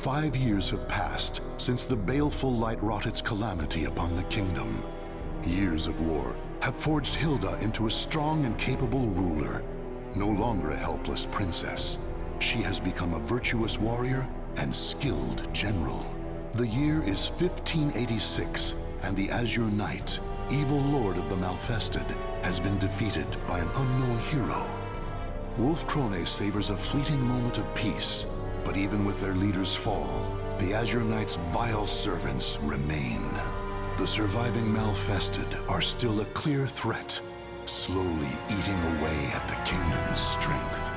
5 years have passed since the baleful light wrought its calamity upon the kingdom. Years of war have forged Hilde into a strong and capable ruler. No longer a helpless princess, she has become a virtuous warrior and skilled general. The year is 1586, and the Azure Knight, evil lord of the Malfested, has been defeated by an unknown hero. Wolf Krone savors a fleeting moment of peace, but even with their leader's fall, the Azure Knight's vile servants remain. The surviving Malfested are still a clear threat, slowly eating away at the kingdom's strength.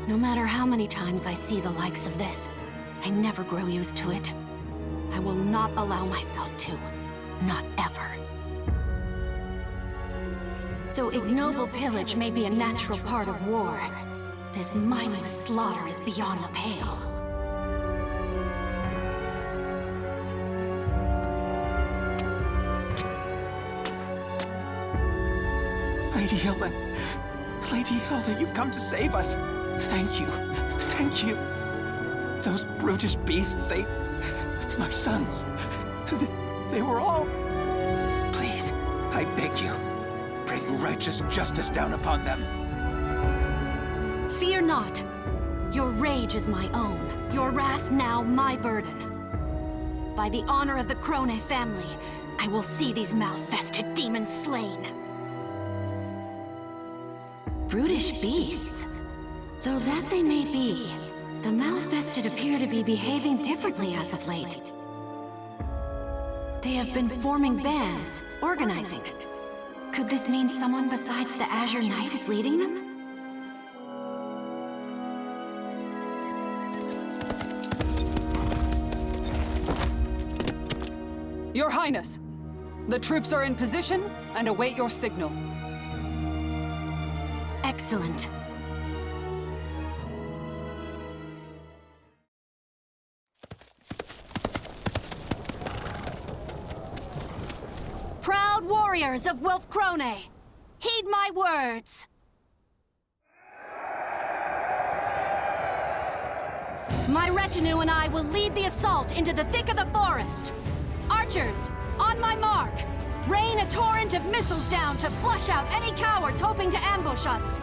No matter how many times I see the likes of this, I never grow used to it. I will not allow myself to. Not ever. Though ignoble pillage may be a natural part of war, this mindless slaughter is beyond the pale. Lady Hilde! Lady Hilde, you've come to save us! Thank you. Thank you. Those brutish beasts, my sons. They were all... Please, I beg you, bring righteous justice down upon them. Fear not. Your rage is my own. Your wrath now my burden. By the honor of the Krone family, I will see these Malfested demons slain. Brutish beasts? Though that they may be, the Malfested appear to be behaving differently as of late. They have been forming bands, organizing. Could this mean someone besides the Azure Knight is leading them? Your Highness, the troops are in position and await your signal. Excellent. Proud warriors of Wolf Krone, heed my words. My retinue and I will lead the assault into the thick of the forest. Archers, on my mark, rain a torrent of missiles down to flush out any cowards hoping to ambush us.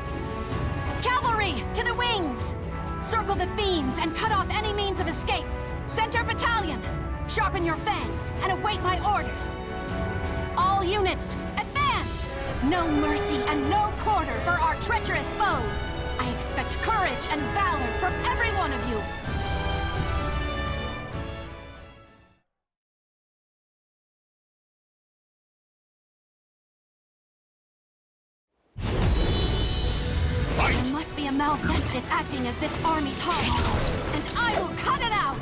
Cavalry, to the wings! Circle the fiends and cut off any means of escape. Center battalion, sharpen your fangs and await my orders. All units, advance! No mercy and no quarter for our treacherous foes. I expect courage and valor from every one of you. There must be a Malfested acting as this army's heart, and I will cut it out!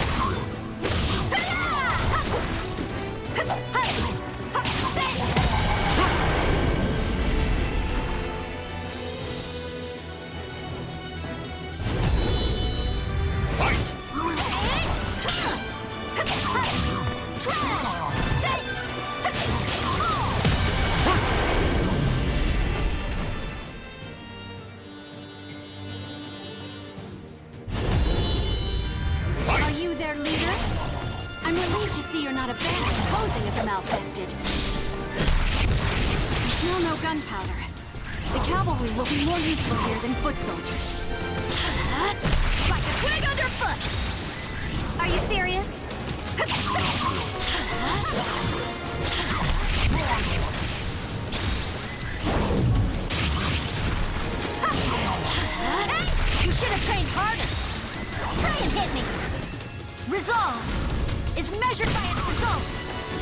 Their leader? I'm relieved to see you're not abandoned posing as a Malfested. Still no gunpowder. The cavalry will be more useful here than foot soldiers. Like a twig underfoot! Are you serious? You should have trained train harder! Try and hit me! Resolve is measured by its results!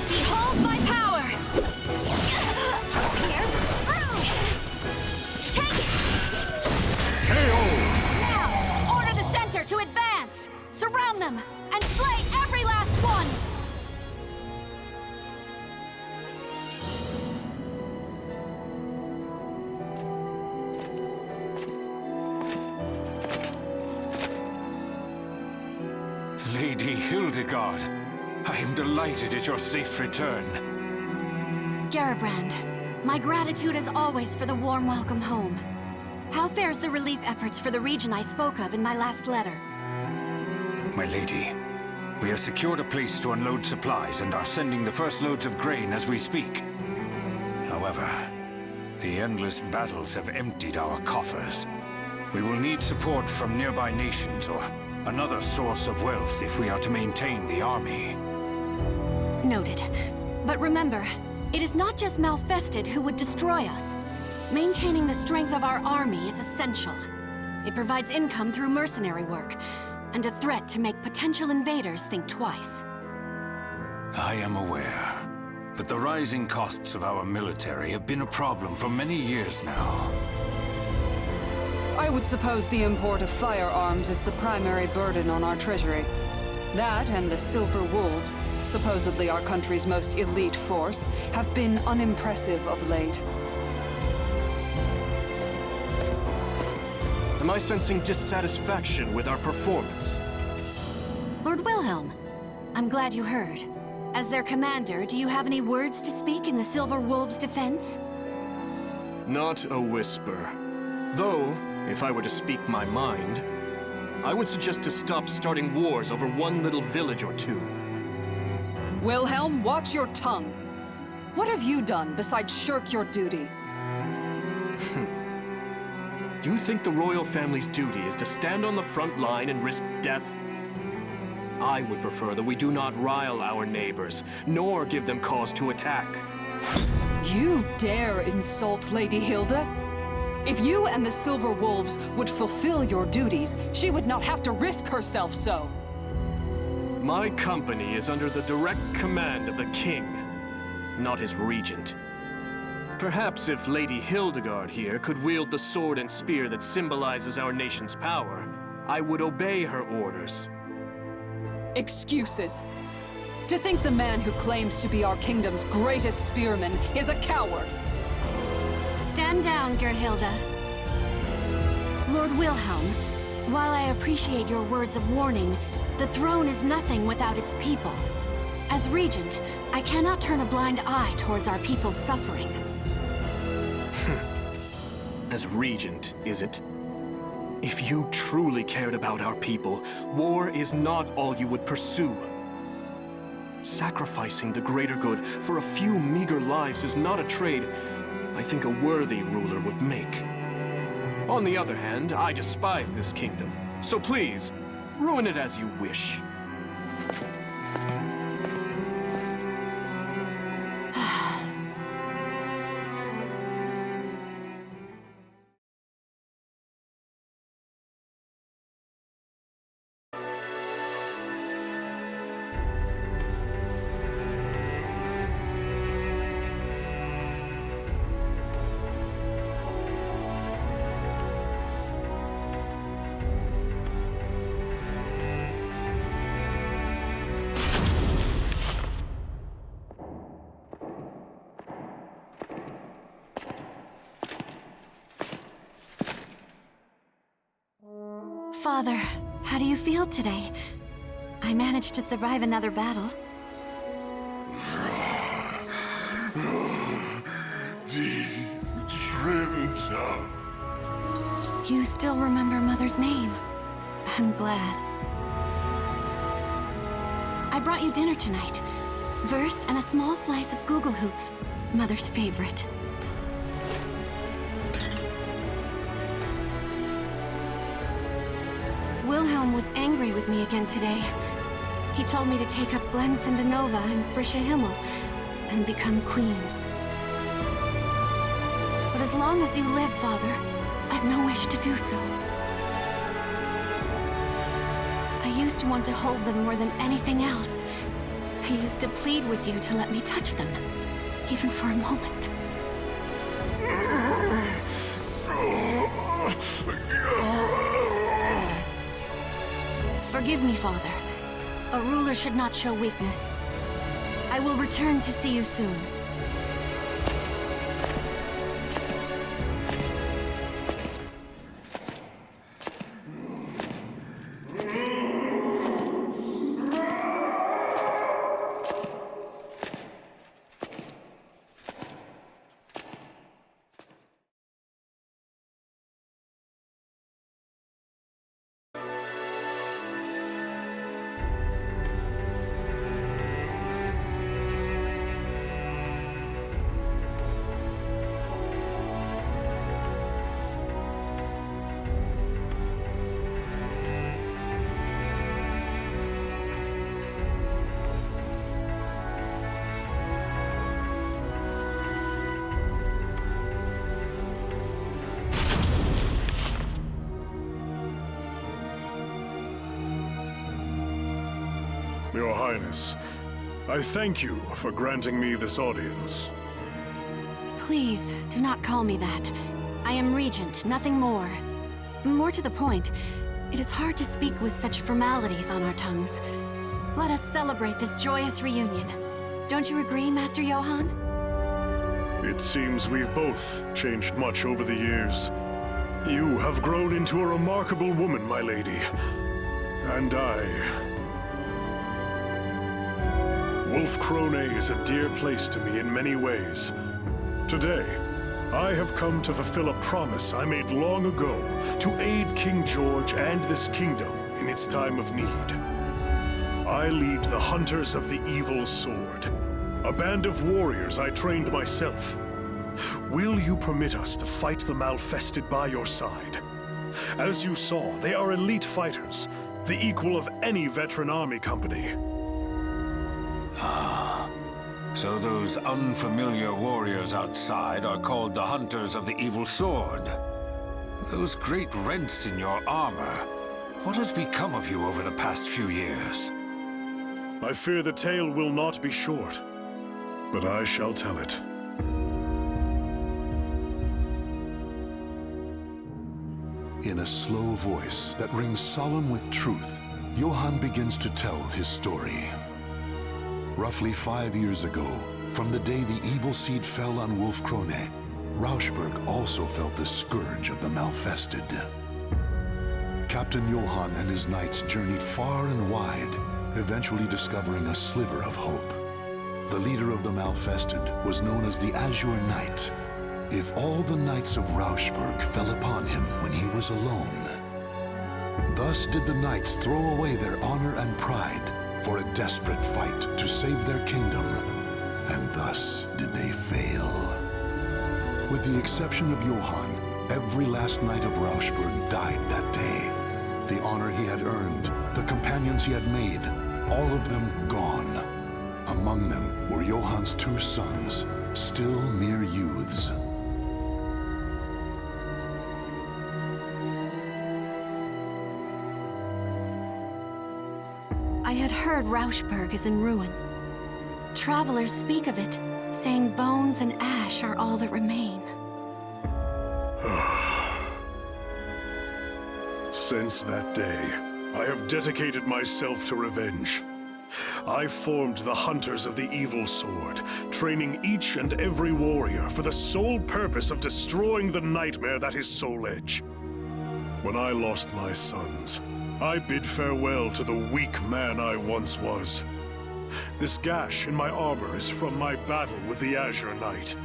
Behold my power! Pierce through! Take it! KO! Now, order the center to advance! Surround them, and slay every last one! Lady Hildegard, I am delighted at your safe return. Garibrand, my gratitude as always for the warm welcome home. How fares the relief efforts for the region I spoke of in my last letter? My lady, we have secured a place to unload supplies and are sending the first loads of grain as we speak. However, the endless battles have emptied our coffers. We will need support from nearby nations or another source of wealth if we are to maintain the army. Noted. But remember, it is not just Malfested who would destroy us. Maintaining the strength of our army is essential. It provides income through mercenary work, and a threat to make potential invaders think twice. I am aware, but the rising costs of our military have been a problem for many years now. I would suppose the import of firearms is the primary burden on our treasury. That and the Silver Wolves, supposedly our country's most elite force, have been unimpressive of late. Am I sensing dissatisfaction with our performance? Lord Wilhelm, I'm glad you heard. As their commander, do you have any words to speak in the Silver Wolves' defense? Not a whisper. Though, if I were to speak my mind, I would suggest to stop starting wars over one little village or two. Wilhelm, watch your tongue. What have you done besides shirk your duty? You think the royal family's duty is to stand on the front line and risk death? I would prefer that we do not rile our neighbors, nor give them cause to attack. You dare insult Lady Hilde? If you and the Silver Wolves would fulfill your duties, she would not have to risk herself so. My company is under the direct command of the king, not his regent. Perhaps if Lady Hildegard here could wield the sword and spear that symbolizes our nation's power, I would obey her orders. Excuses. To think the man who claims to be our kingdom's greatest spearman is a coward. Stand down, Gerhilda. Lord Wilhelm, while I appreciate your words of warning, the throne is nothing without its people. As regent, I cannot turn a blind eye towards our people's suffering. As regent, is it? If you truly cared about our people, war is not all you would pursue. Sacrificing the greater good for a few meager lives is not a trade I think a worthy ruler would make. On the other hand, I despise this kingdom, so please, ruin it as you wish. Father, how do you feel today? I managed to survive another battle. You still remember Mother's name. I'm glad. I brought you dinner tonight. Wurst and a small slice of Gugelhupf, Mother's favorite. Wilhelm was angry with me again today. He told me to take up Glensindanova and Frische Himmel and become queen. But as long as you live, Father, I've no wish to do so. used to want to hold them more than anything else. I used to plead with you to let me touch them, even for a moment. Forgive me, Father. A ruler should not show weakness. I will return to see you soon. Your Highness, I thank you for granting me this audience. Please, do not call me that. I am Regent, nothing more. More to the point, it is hard to speak with such formalities on our tongues. Let us celebrate this joyous reunion. Don't you agree, Master Johann? It seems we've both changed much over the years. You have grown into a remarkable woman, my lady. And Wolfkrone is a dear place to me in many ways. Today, I have come to fulfill a promise I made long ago to aid King George and this kingdom in its time of need. I lead the Hunters of the Evil Sword, a band of warriors I trained myself. Will you permit us to fight the Malfested by your side? As you saw, they are elite fighters, the equal of any veteran army company. So those unfamiliar warriors outside are called the Hunters of the Evil Sword. Those great rents in your armor. What has become of you over the past few years? I fear the tale will not be short, but I shall tell it. In a slow voice that rings solemn with truth, Johann begins to tell his story. Roughly 5 years ago, from the day the evil seed fell on Wolfkrone, Rauschberg also felt the scourge of the Malfested. Captain Johann and his knights journeyed far and wide, eventually discovering a sliver of hope. The leader of the Malfested was known as the Azure Knight. If all the knights of Rauschberg fell upon him when he was alone. Thus did the knights throw away their honor and pride for a desperate fight to save their kingdom, and thus did they fail. With the exception of Johann, every last knight of Rauschberg died that day. The honor he had earned, the companions he had made, all of them gone. Among them were Johann's 2 sons, still mere youths. I had heard Rauschberg is in ruin. Travelers speak of it, saying bones and ash are all that remain. Since that day, I have dedicated myself to revenge. I formed the Hunters of the Evil Sword, training each and every warrior for the sole purpose of destroying the nightmare that is Soul Edge. When I lost my sons, I bid farewell to the weak man I once was. This gash in my armor is from my battle with the Azure Knight.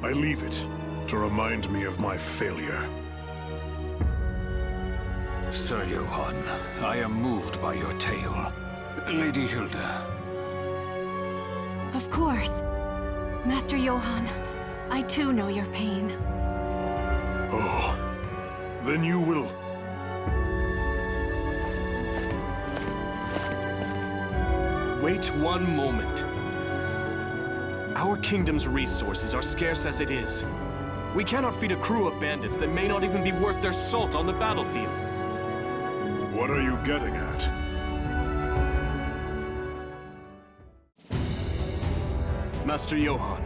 I leave it to remind me of my failure. Sir Johann, I am moved by your tale. Lady Hilde. Of course. Master Johann, I too know your pain. Oh, then you will... Wait one moment. Our kingdom's resources are scarce as it is. We cannot feed a crew of bandits that may not even be worth their salt on the battlefield. What are you getting at? Master Johann,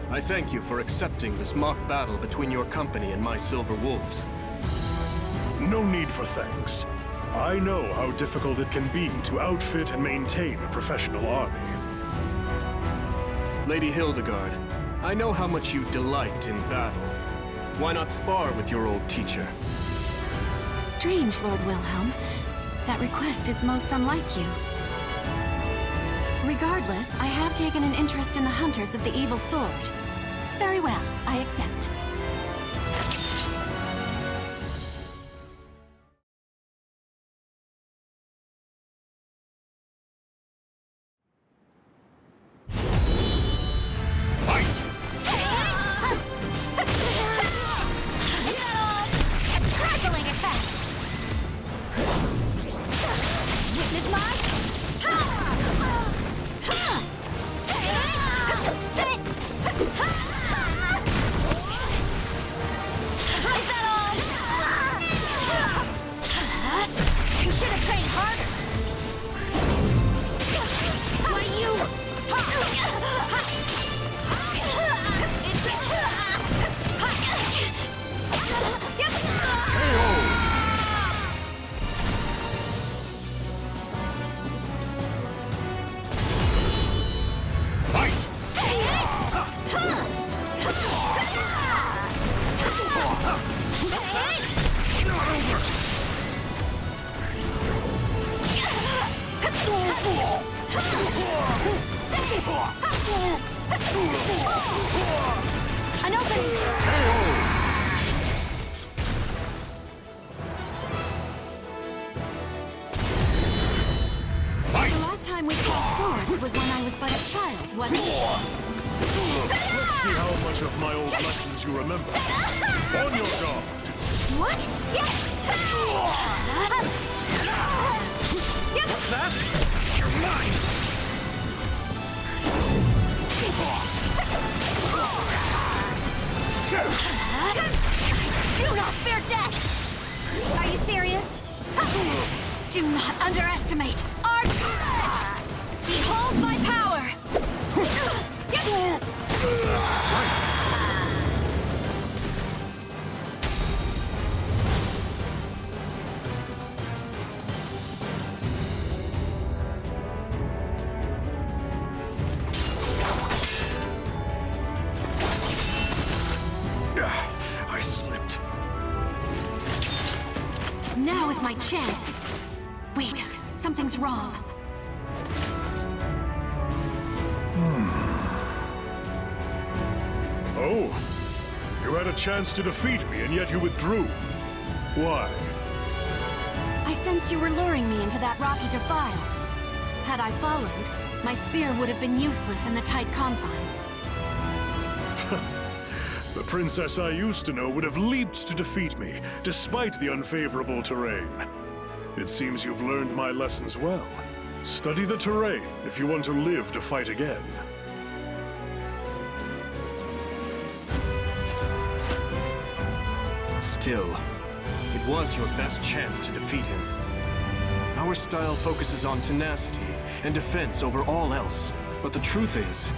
I thank you for accepting this mock battle between your company and my Silver Wolves. No need for thanks. I know how difficult it can be to outfit and maintain a professional army. Lady Hildegard, I know how much you delight in battle. Why not spar with your old teacher? Strange, Lord Wilhelm. That request is most unlike you. Regardless, I have taken an interest in the Hunters of the Evil Sword. Very well, I accept. An opening! The last time we crossed swords was when I was but a child, wasn't it? Let's see how much of my old lessons you remember. On your guard! What? What's that? You're mine! Do not fear death! Are you serious? Do not underestimate our courage! Behold my power! I slipped. Now is my chance to... Wait, something's wrong. Oh, you had a chance to defeat me, and yet you withdrew. Why? I sensed you were luring me into that rocky defile. Had I followed, my spear would have been useless in the tight confines. The princess I used to know would have leaped to defeat me, despite the unfavorable terrain. It seems you've learned my lessons well. Study the terrain if you want to live to fight again. Still, it was your best chance to defeat him. Our style focuses on tenacity and defense over all else. But the truth is,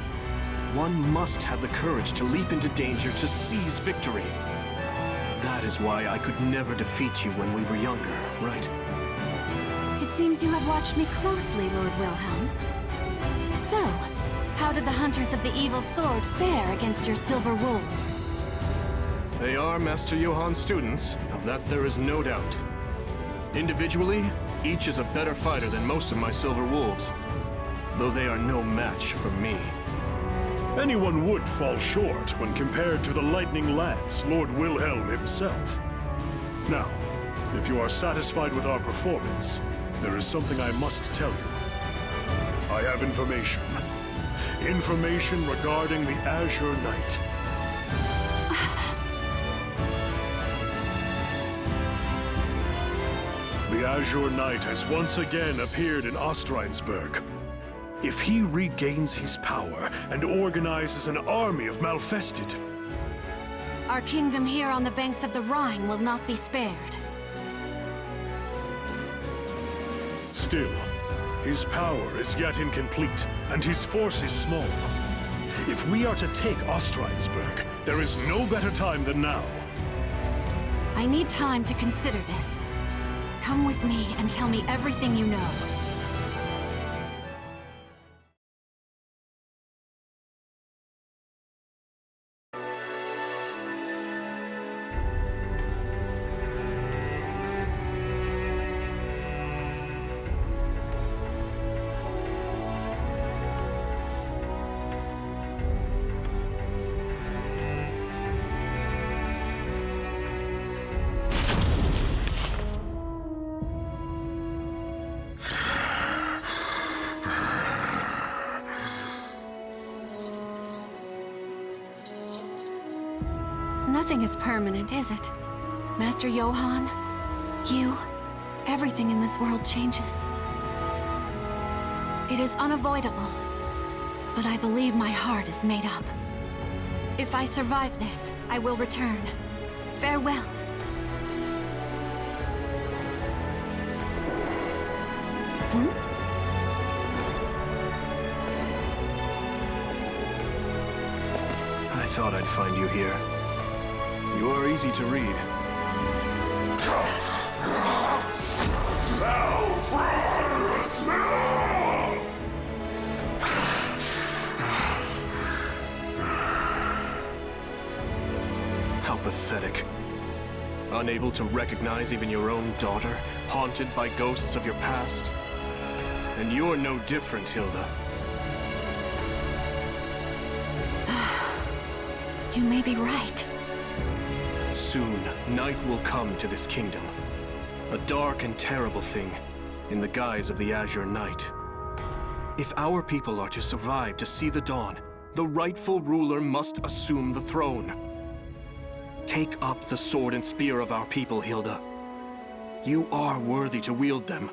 one must have the courage to leap into danger to seize victory. That is why I could never defeat you when we were younger, right? It seems you have watched me closely, Lord Wilhelm. So, how did the Hunters of the Evil Sword fare against your Silver Wolves? They are Master Johann's students, of that there is no doubt. Individually, each is a better fighter than most of my Silver Wolves, though they are no match for me. Anyone would fall short when compared to the lightning lance, Lord Wilhelm himself. Now, if you are satisfied with our performance, there is something I must tell you. I have information. Information regarding the Azure Knight. The Azure Knight has once again appeared in Ostreinsburg. If he regains his power and organizes an army of Malfested, Our kingdom here on the banks of the Rhine will not be spared. still, his power is yet incomplete, and his force is small. If we are to take Ostrheinsburg, there is no better time than now. I need time to consider this. Come with me and tell me everything you know. Nothing is permanent, is it? Master Johann, you, everything in this world changes. It is unavoidable, but I believe my heart is made up. If I survive this, I will return. Farewell. I thought I'd find you here. You are easy to read. How pathetic. Unable to recognize even your own daughter, haunted by ghosts of your past. And you're no different, Hilde. You may be right. Soon, night will come to this kingdom. A dark and terrible thing, in the guise of the Azure Knight. If our people are to survive to see the dawn, the rightful ruler must assume the throne. Take up the sword and spear of our people, Hilde. You are worthy to wield them.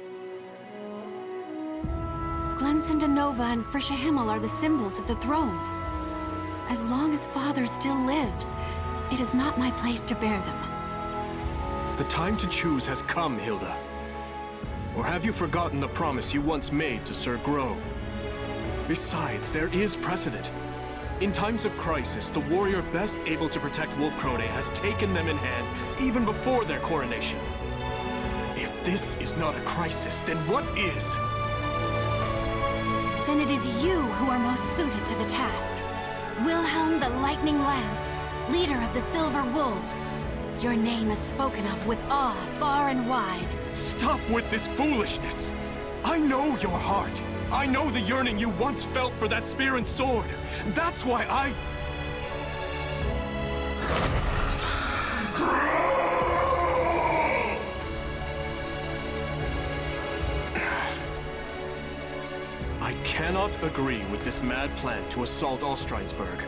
Glensinde Nova and Frische Himmel are the symbols of the throne. As long as Father still lives, it is not my place to bear them. The time to choose has come, Hilde. Or have you forgotten the promise you once made to Sir Groh? Besides, there is precedent. In times of crisis, the warrior best able to protect Wolfkrone has taken them in hand even before their coronation. If this is not a crisis, then what is? Then it is you who are most suited to the task. Wilhelm the Lightning Lance, leader of the Silver Wolves. Your name is spoken of with awe far and wide. Stop with this foolishness! I know your heart. I know the yearning you once felt for that spear and sword. That's why I cannot agree with this mad plan to assault Ostrheinsburg.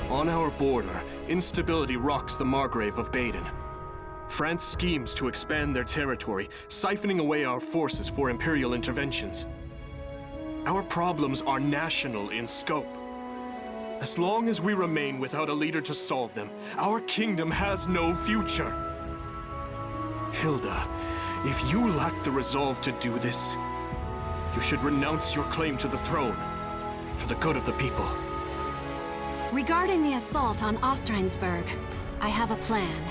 On our border, instability rocks the Margrave of Baden. France schemes to expand their territory, siphoning away our forces for imperial interventions. Our problems are national in scope. As long as we remain without a leader to solve them, our kingdom has no future. Hilde, if you lack the resolve to do this, you should renounce your claim to the throne, for the good of the people. Regarding the assault on Ostrheinsburg, I have a plan.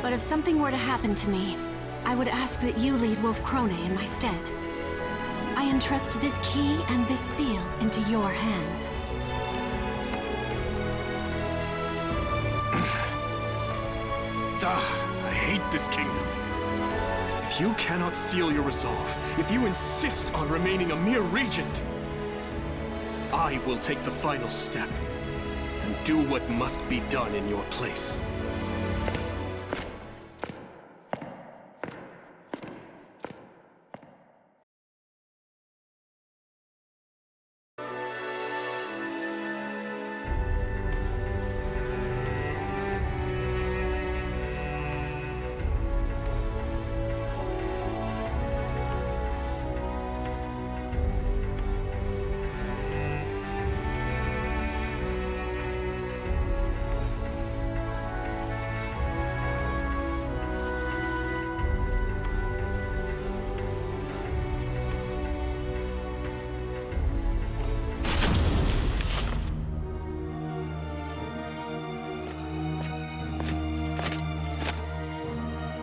But if something were to happen to me, I would ask that you lead Wolfkrone in my stead. I entrust this key and this seal into your hands. I hate this kingdom. If you cannot steal your resolve, if you insist on remaining a mere regent, I will take the final step and do what must be done in your place.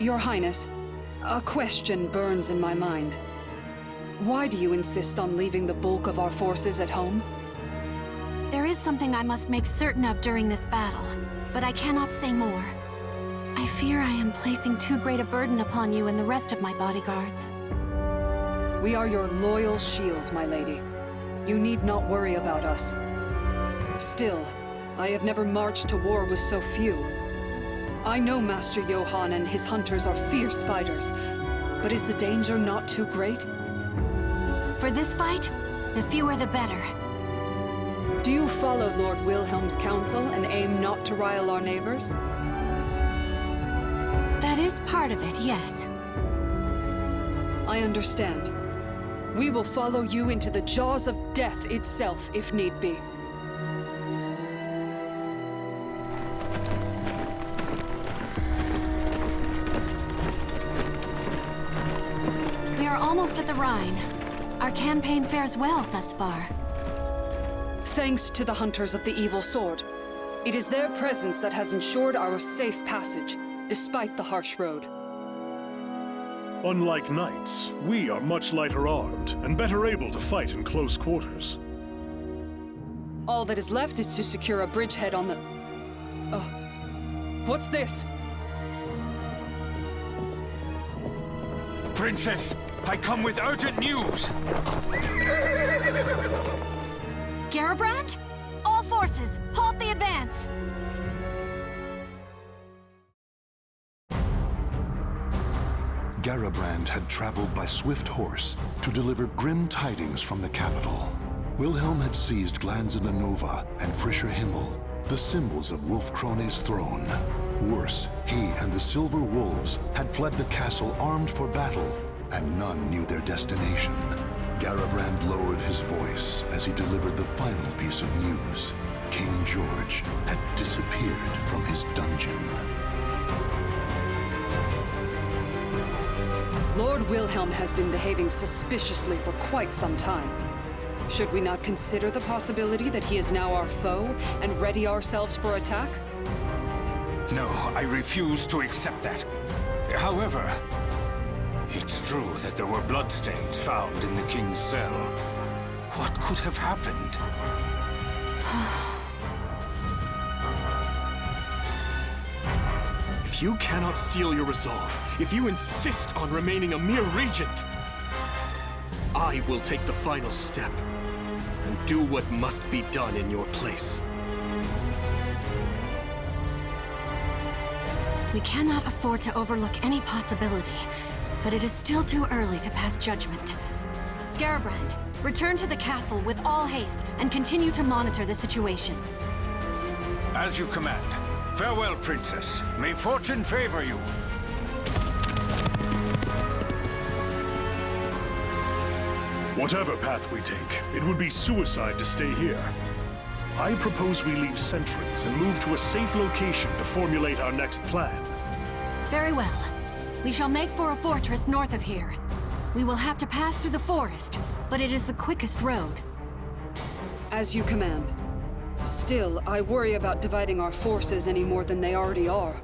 Your Highness, a question burns in my mind. Why do you insist on leaving the bulk of our forces at home? There is something I must make certain of during this battle, but I cannot say more. I fear I am placing too great a burden upon you and the rest of my bodyguards. We are your loyal shield, my lady. You need not worry about us. Still, I have never marched to war with so few. I know Master Johann and his hunters are fierce fighters, but is the danger not too great? For this fight, the fewer the better. Do you follow Lord Wilhelm's counsel and aim not to rile our neighbors? That is part of it, yes. I understand. We will follow you into the jaws of death itself, if need be. We are almost at the Rhine. Our campaign fares well thus far. Thanks to the Hunters of the Evil Sword. It is their presence that has ensured our safe passage, despite the harsh road. Unlike knights, we are much lighter armed and better able to fight in close quarters. All that is left is to secure a bridgehead on the... Oh. What's this? Princess, I come with urgent news! Garibrand? All forces, halt the advance! Garibrand had traveled by swift horse to deliver grim tidings from the capital. Wilhelm had seized Glanzena Nova and Frischer Himmel, the symbols of Wolf Krone's throne. Worse, he and the Silver Wolves had fled the castle armed for battle, and none knew their destination. Garibrand lowered his voice as he delivered the final piece of news. King George had disappeared from his dungeon. Lord Wilhelm has been behaving suspiciously for quite some time. Should we not consider the possibility that he is now our foe and ready ourselves for attack? No, I refuse to accept that. However, it's true that there were bloodstains found in the king's cell. What could have happened? If you cannot steel your resolve, if you insist on remaining a mere regent, I will take the final step and do what must be done in your place. We cannot afford to overlook any possibility, but it is still too early to pass judgment. Garibrand, return to the castle with all haste and continue to monitor the situation. As you command. Farewell, Princess. May fortune favor you. Whatever path we take, it would be suicide to stay here. I propose we leave sentries and move to a safe location to formulate our next plan. Very well. We shall make for a fortress north of here. We will have to pass through the forest, but it is the quickest road. As you command. Still, I worry about dividing our forces any more than they already are.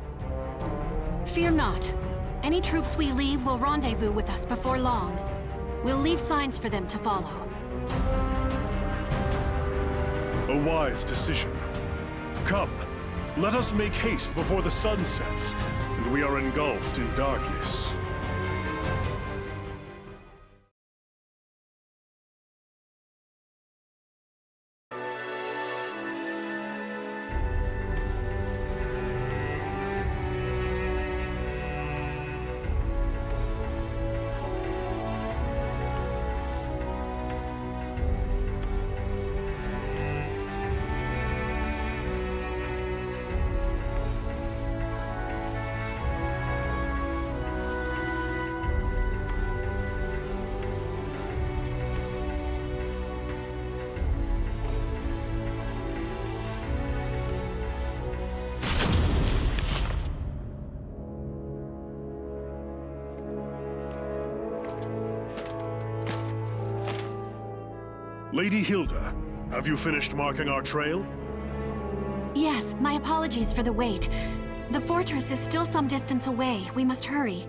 Fear not. Any troops we leave will rendezvous with us before long. We'll leave signs for them to follow. A wise decision. Come, let us make haste before the sun sets, and we are engulfed in darkness. Lady Hilde, have you finished marking our trail? Yes, my apologies for the wait. The fortress is still some distance away. We must hurry.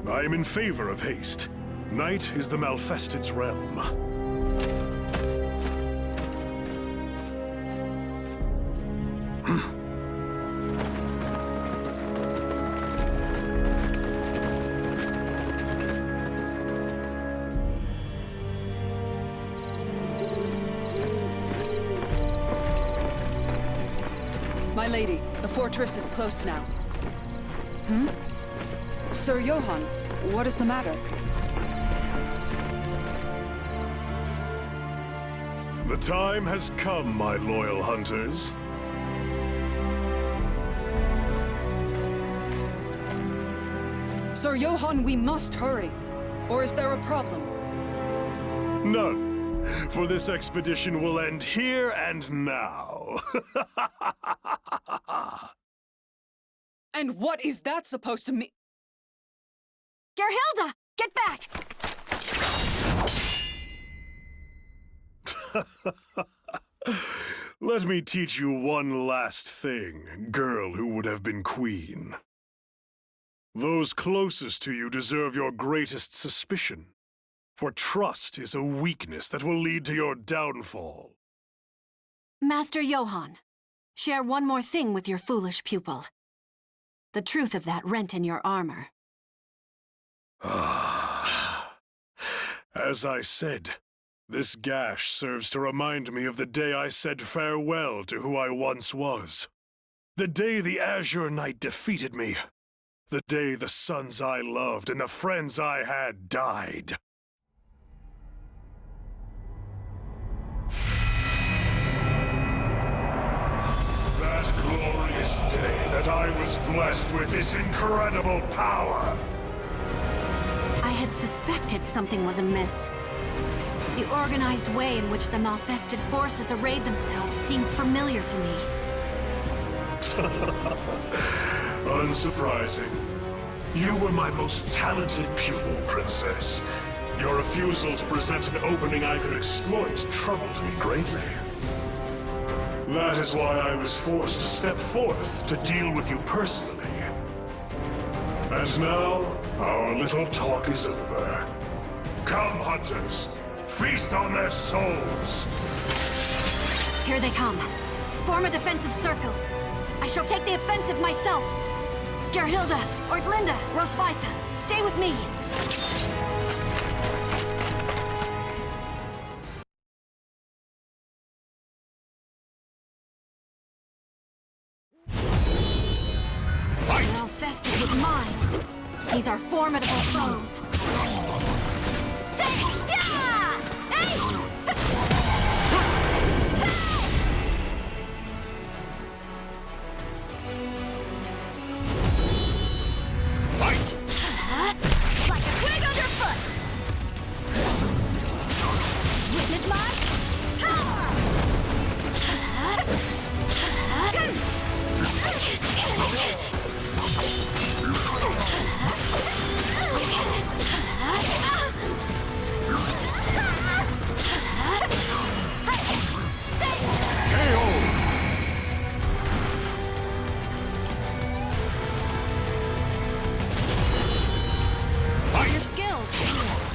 I am in favor of haste. Night is the Malfested's realm. My lady, the fortress is close now. Sir Johann, what is the matter? The time has come, my loyal hunters. Sir Johann, we must hurry. Or is there a problem? None, for this expedition will end here and now. And what is that supposed to mean? Gerhilde! Get back! Let me teach you one last thing, girl who would have been queen. Those closest to you deserve your greatest suspicion, for trust is a weakness that will lead to your downfall. Master Johann, share one more thing with your foolish pupil. The truth of that rent in your armor. As I said, this gash serves to remind me of the day I said farewell to who I once was. The day the Azure Knight defeated me. The day the sons I loved and the friends I had died. That glorious day that I was blessed with this incredible power. I had suspected something was amiss. The organized way in which the Malfested forces arrayed themselves seemed familiar to me. Unsurprising. You were my most talented pupil, Princess. Your refusal to present an opening I could exploit troubled me greatly. That is why I was forced to step forth to deal with you personally. And now, our little talk is over. Come, hunters. Feast on their souls. Here they come. Form a defensive circle. I shall take the offensive myself. Gerhilde, Ortlinda, Rosweisa, stay with me. Malfested with mines. These are formidable foes. Like a twig underfoot! Witness my power!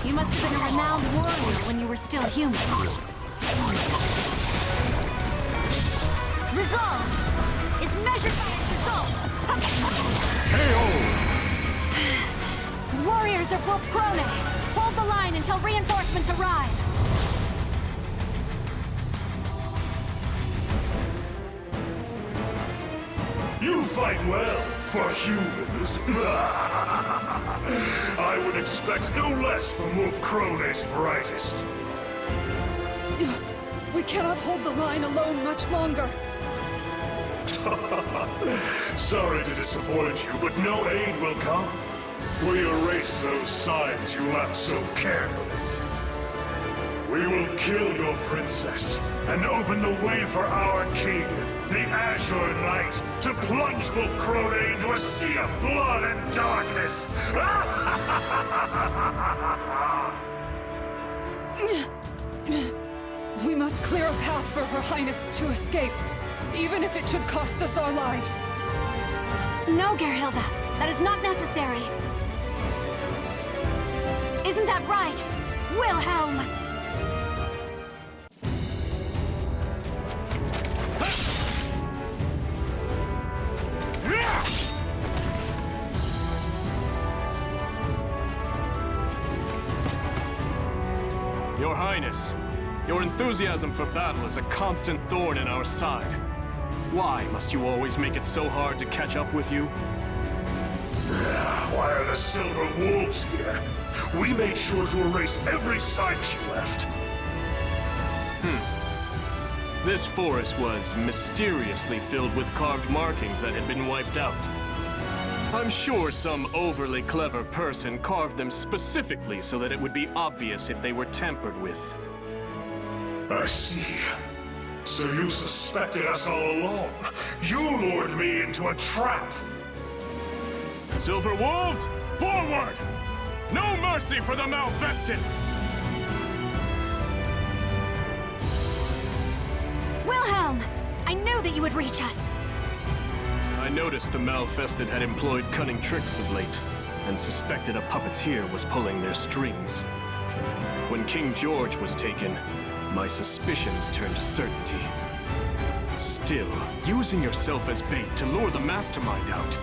You must have been a renowned warrior when you were still human. Resolve is measured by its results. Warriors of Wolf Krone, hold the line until reinforcements arrive. You fight well for humans. I would expect no less from Wolf Krone's brightest. We cannot hold the line alone much longer. Sorry to disappoint you, but no aid will come. We erased those signs you left so carefully. We will kill your princess and open the way for our king, the Azure Knight, to plunge Wolf Krone into a sea of blood and darkness. We must clear a path for Her Highness to escape, even if it should cost us our lives. No, Gerhilda. That is not necessary. Isn't that right, Wilhelm? Your Highness, your enthusiasm for battle is a constant thorn in our side. Why must you always make it so hard to catch up with you? Why are the Silver Wolves here? We made sure to erase every sign she left. This forest was mysteriously filled with carved markings that had been wiped out. I'm sure some overly clever person carved them specifically so that it would be obvious if they were tampered with. I see. So you suspected us all along. You lured me into a trap. Silver Wolves, forward! No mercy for the Malvested! Wilhelm! I knew that you would reach us. I noticed the Malvested had employed cunning tricks of late, and suspected a puppeteer was pulling their strings. When King George was taken, my suspicions turned to certainty. Still, using yourself as bait to lure the mastermind out.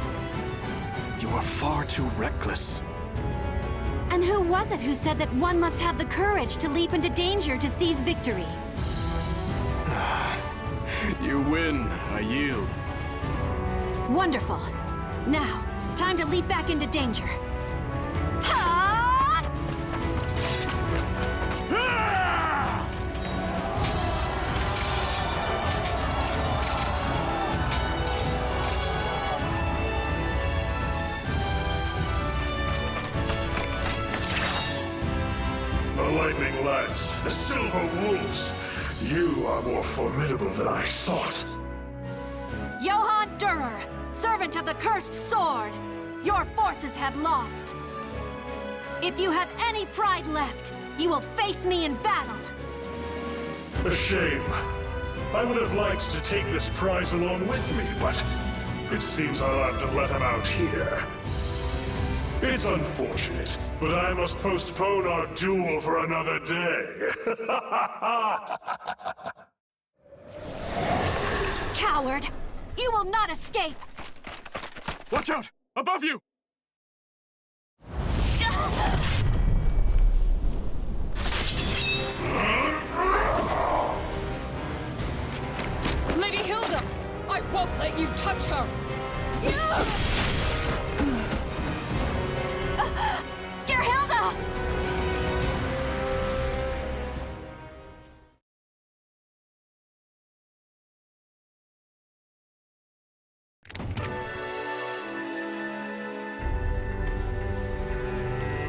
You are far too reckless. And who was it who said that one must have the courage to leap into danger to seize victory? You win, I yield. Wonderful. Now, time to leap back into danger. Ha! The Lightning Lads, the Silver Wolves. You are more formidable than I thought. Johann Durer, servant of the Cursed Sword, your forces have lost. If you have any pride left, you will face me in battle. A shame. I would have liked to take this prize along with me, but it seems I'll have to let him out here. It's unfortunate, but I must postpone our duel for another day. Coward! You will not escape! Watch out! Above you! Lady Hilde! I won't let you touch her! Gerhilda!